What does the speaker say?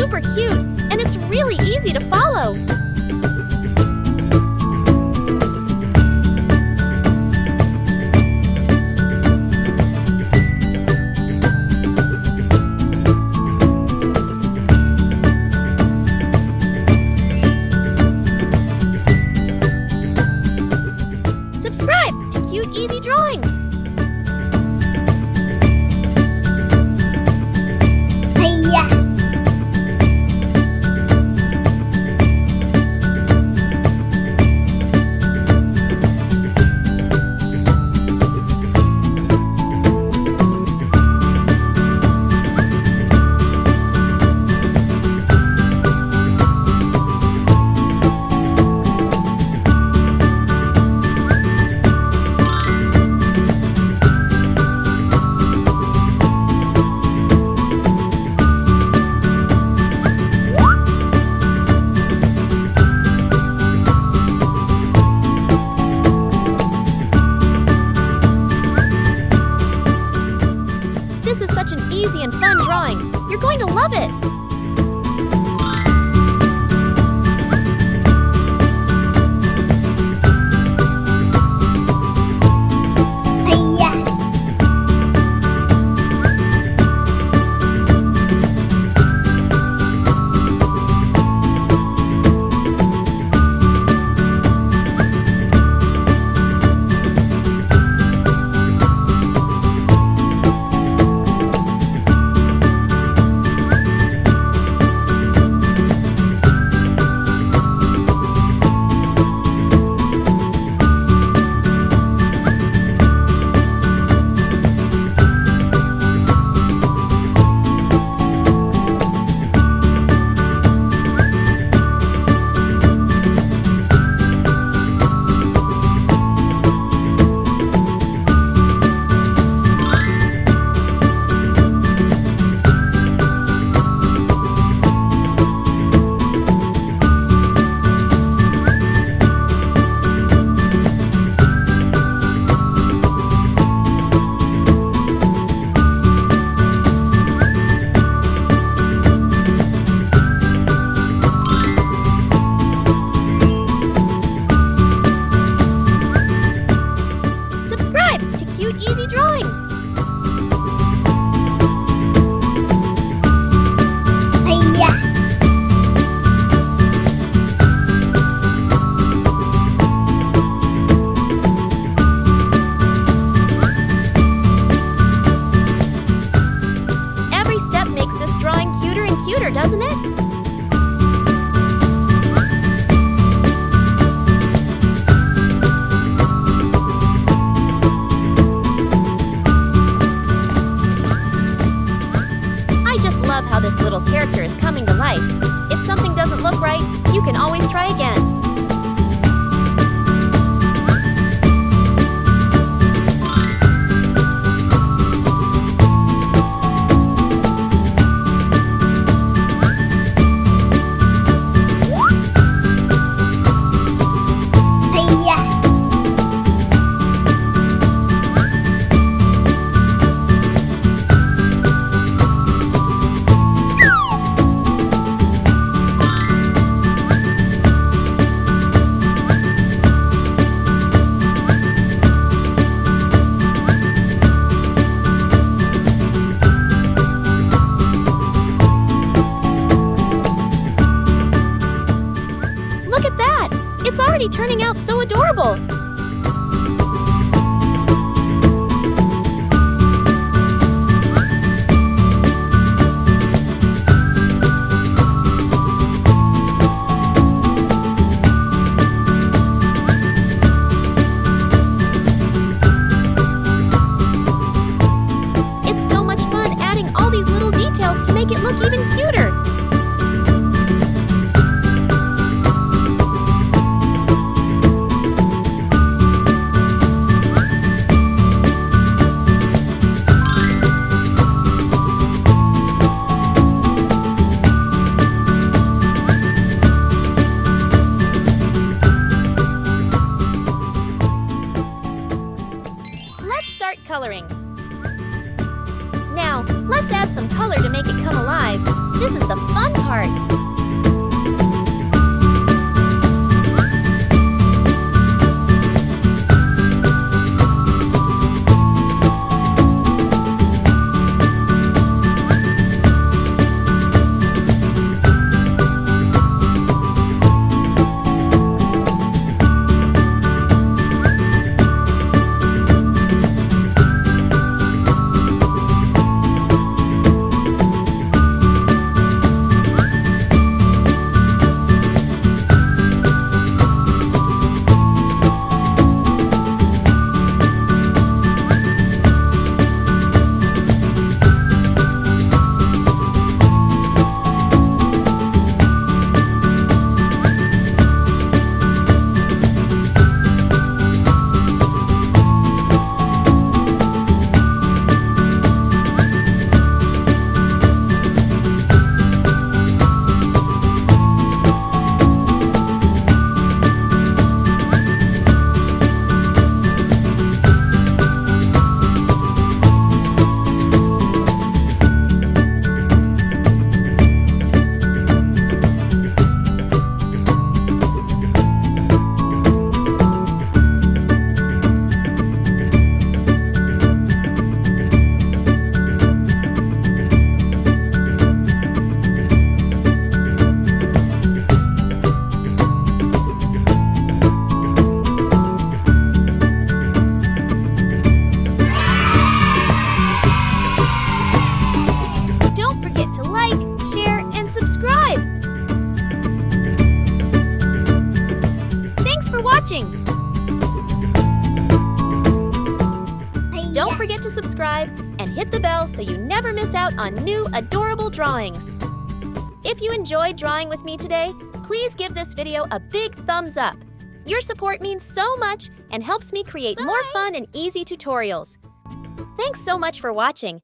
super cute, and it's really easy to follow. Subscribe to Cute Easy Drawings. This is such an easy and fun drawing. You're going to love it. Subscribe to Cute Easy Drawings. Every step makes this drawing cuter and cuter, doesn't it? Love how this little character is coming to life. If something doesn't look right, you can always try again. It's already turning out so adorable! It's so much fun adding all these little details to make it look even cuter! Coloring. Now, let's add some color to make it come alive. This is the fun part. Don't forget to subscribe and hit the bell so you never miss out on new adorable drawings. If you enjoyed drawing with me today, please give this video a big thumbs up. Your support means so much and helps me create more fun and easy tutorials. Thanks so much for watching,